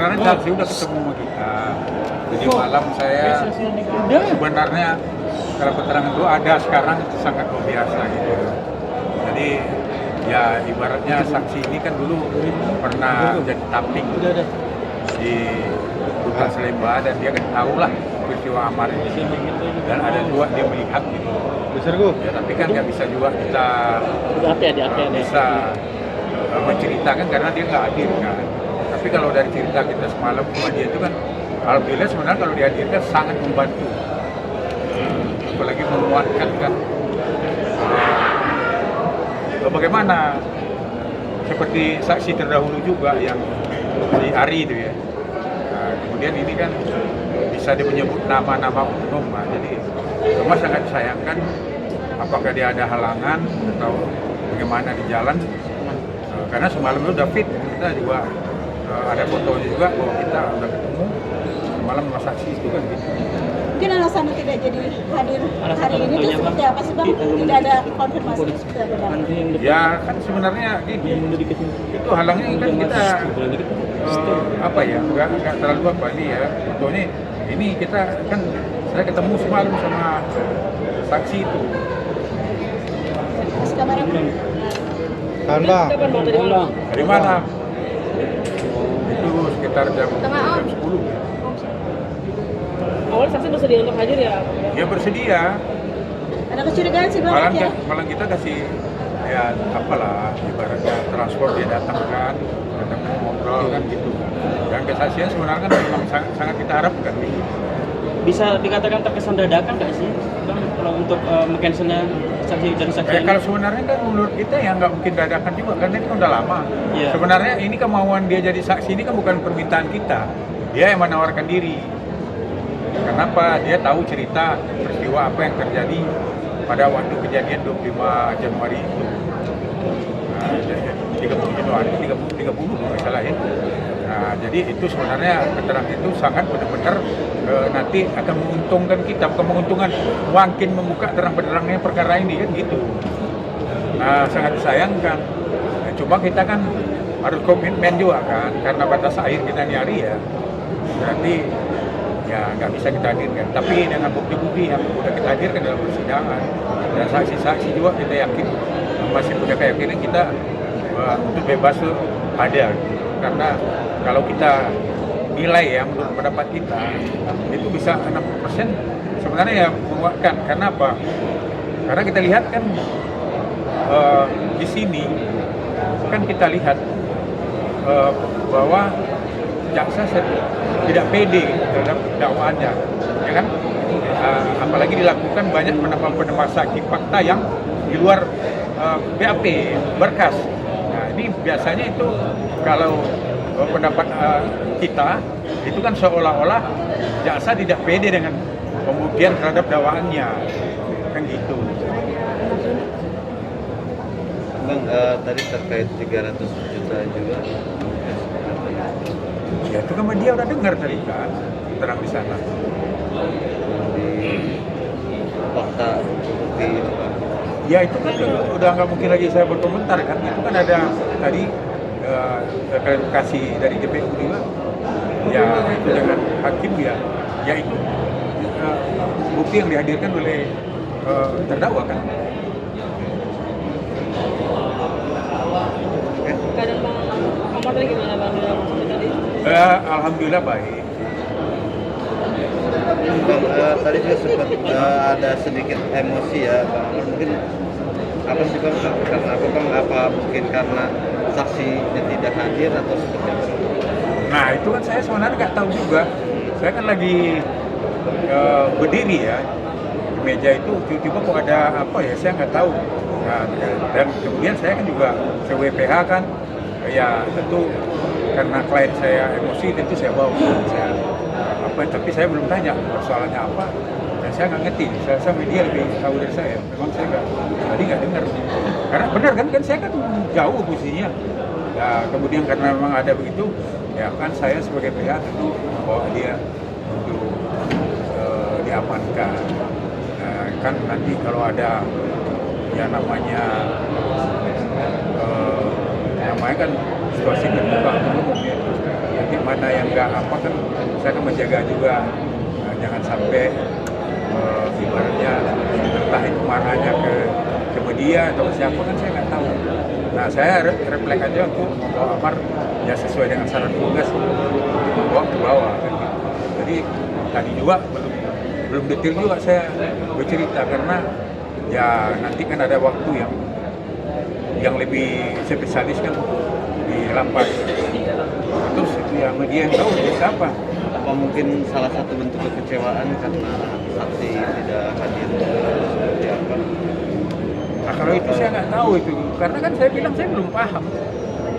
sebenarnya saksi udah ketemu sama kita. Jadi malam saya sebenarnya kalau keterangan itu ada sekarang itu sangat luar biasa gitu. Jadi ya ibaratnya saksi ini kan dulu pernah jadi tapping di Duta Salemba dan dia kan tahu lah peristiwa Amar ini dan ada dua dia melihat gitu. Ya, tapi kan nggak bisa juga kita bisa menceritakan karena dia nggak hadir kan. Tapi kalau dari cerita kita semalam sama dia itu kan alhamdulillah sebenarnya kalau dihadirkan sangat membantu. Apalagi menguatkan kan bagaimana seperti saksi terdahulu juga yang di Ari itu ya. Nah, kemudian ini kan bisa menyebut nama-nama umum, nah, jadi cuma sangat disayangkan apakah dia ada halangan atau bagaimana di jalan. Karena semalam itu udah fit, kita juga ada fotonya juga bahwa kita udah ketemu semalam sama saksi itu kan gitu. Mungkin alasan tidak jadi hadir hari ini itu seperti apa sih Bang? Tidak ada konfirmasi seperti apa Bang? Ya kan sebenarnya gini, itu halangnya kan kita apa ya, nggak terlalu apa ini ya. Contohnya ini kita kan saya ketemu semalam sama saksi itu. Masih kabarnya Bang? Dari malam. Itu sekitar jam 10. Awal saksi bersedia untuk hadir ya? Ya bersedia. Ada kecurigaan sih Bang ya? Malah kita kasih ya apalah ibaratnya transport dia datang kan, ketemu ngobrol kan gitu. Dan kesaksian sebenarnya kan memang sangat kita harapkan. Bisa dikatakan terkesan dadakan nggak sih Bang kalau untuk mencancelnya saksi dan saksi? Kalau sebenarnya kan menurut kita ya nggak mungkin dadakan juga karena itu kan udah lama. Yeah. Sebenarnya ini kemauan dia jadi saksi ini kan bukan permintaan kita, dia yang menawarkan diri. Kenapa? Dia tahu cerita peristiwa apa yang terjadi pada waktu kejadian 25 Januari itu. Nah, 30 Januari, 30 kalau salah ya. Nah, jadi itu sebenarnya keterangan itu sangat benar-benar nanti akan menguntungkan kita, bukan menguntungkan, makin membuka terang-benderangnya perkara ini kan gitu. Nah, sangat disayangkan. Nah, cuma kita kan harus komitmen juga kan, karena batas akhir kita nyari ya. Berarti ya nggak bisa kita hadirkan. Tapi dengan bukti-bukti yang sudah kita hadirkan dalam persidangan dan saksi-saksi juga kita yakin masih punya keyakinan kita untuk bebas itu ada. Karena kalau kita nilai ya menurut pendapat kita itu bisa 60% sebenarnya ya menguatkan. Karena apa? Karena kita lihat kan di sini kan kita lihat bahwa jaksa tidak pede terhadap dakwaannya, ya kan? Apalagi dilakukan banyak penambah saksi fakta yang di luar BAP berkas. Nah, ini biasanya itu kalau pendapat kita itu kan seolah-olah jaksa tidak pede dengan pembuktian terhadap dakwaannya, kan gitu. Bang, tadi terkait 300 juta juga. Ya itu kan dia udah dengar tadi kan, terang di sana. Di fakta bukti itu kan. Ya itu kan udah nggak mungkin lagi saya berkomentar kan, itu kan ada tadi klarifikasi dari JPU juga. Ya itu dengan hakim ya itu bukti yang dihadirkan oleh terdakwa kan. Keadaan Bang Amar tadi gimana Bang dalam sampai tadi? Alhamdulillah baik. Bang, tadi juga sempat ada sedikit emosi ya Bang. Mungkin apa sih Bang? Karena apa Bang? Apa mungkin karena saksinya tidak hadir atau seperti apa? Nah itu kan saya sebenarnya nggak tahu juga. Saya kan lagi berdiri ya di meja itu, tiba-tiba kok ada apa ya, saya nggak tahu. Nah, dan kemudian saya kan juga WPH kan, ya tentu karena klien saya emosi tentu saya bawa saya apa, tapi saya belum tanya persoalannya apa dan saya nggak ngerti. Saya media lebih tahu dari saya. Memang saya nggak dengar karena benar kan saya kan jauh posisinya. Ya, kemudian karena memang ada begitu, ya kan saya sebagai pihak tentu membawa dia untuk diamankan. Nah, kan nanti kalau ada ya namanya kan situasi terbuka umum ya, nanti mana yang nggak apa kan saya akan menjaga juga jangan sampai ibaratnya entah itu marahnya ke media atau ke siapa kan saya nggak tahu. Nah saya refleks aja untuk membawa amar ya sesuai dengan saran tugas membawa ke bawah kan gitu. Jadi tadi juga belum detail juga saya bercerita karena ya nanti kan ada waktu yang lebih spesialis kan di lapas. Terus itu ya media yang tahu siapa. Apa mungkin salah satu bentuk kekecewaan karena saksi tidak hadir seperti apa? Nah kalau itu saya nggak tahu itu, karena kan saya bilang saya belum paham.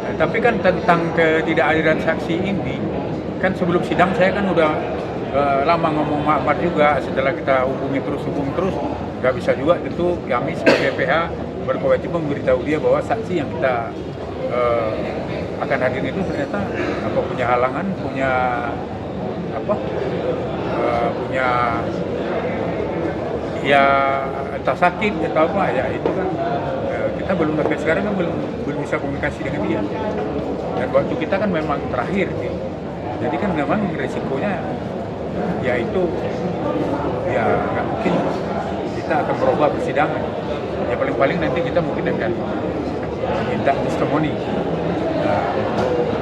Nah, tapi kan tentang ketidakhadiran saksi ini, kan sebelum sidang saya kan udah lama ngomong Ahmad juga. Setelah kita hubungi terus, nggak bisa juga tentu kami sebagai PH berkewajiban memberitahu dia bahwa saksi yang kita akan hadir itu ternyata apa punya halangan, punya ya entah sakit atau apa ya itu kan kita belum sampai sekarang kan belum bisa komunikasi dengan dia dan waktu kita kan memang terakhir gitu. Jadi kan memang resikonya ya itu ya nggak mungkin kita akan berubah persidangan ya paling nanti kita mungkin akan minta testimoni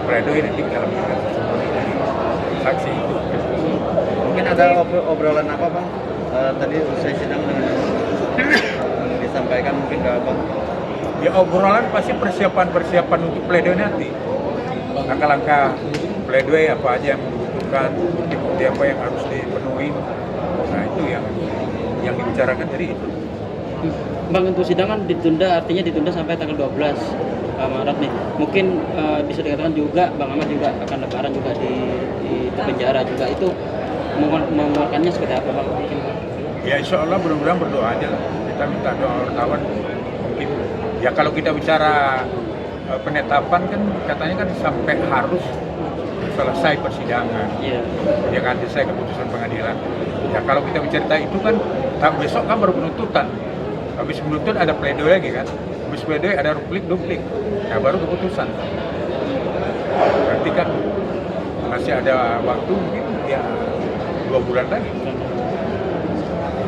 pledoi nanti dalam testimoni dari saksi itu. Mungkin ada obrolan apa Bang? Tadi usai sidang dengan disampaikan mungkin ke Abang? Ya obrolan pasti persiapan untuk pledoi nanti. Langkah-langkah pledoi apa aja yang dibutuhkan, bukti-bukti apa yang harus dipenuhi. Nah itu yang dibicarakan tadi itu. Bang, untuk sidang kan artinya ditunda sampai tanggal 12 Maret nih. Mungkin bisa dikatakan juga Bang Ahmad juga akan lebaran juga di penjara juga. Itu mengeluarkannya seperti apa Bang? Ya insya Allah mudah-mudahan berdoa aja lah. Kita minta doa wartawan mungkin. Ya kalau kita bicara penetapan kan katanya kan sampai harus selesai persidangan. Iya. Ya kan selesai keputusan pengadilan. Ya kalau kita bicara itu kan besok kan baru penuntutan. Habis menuntut ada pledoi lagi kan. Habis pledoi ada duplik. Ya baru keputusan. Berarti kan masih ada waktu mungkin ya 2 bulan lagi.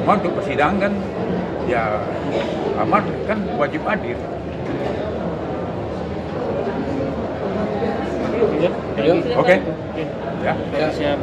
Cuma untuk persidangan kan ya Ahmad kan wajib hadir. Oke. Ya. Ya, siap.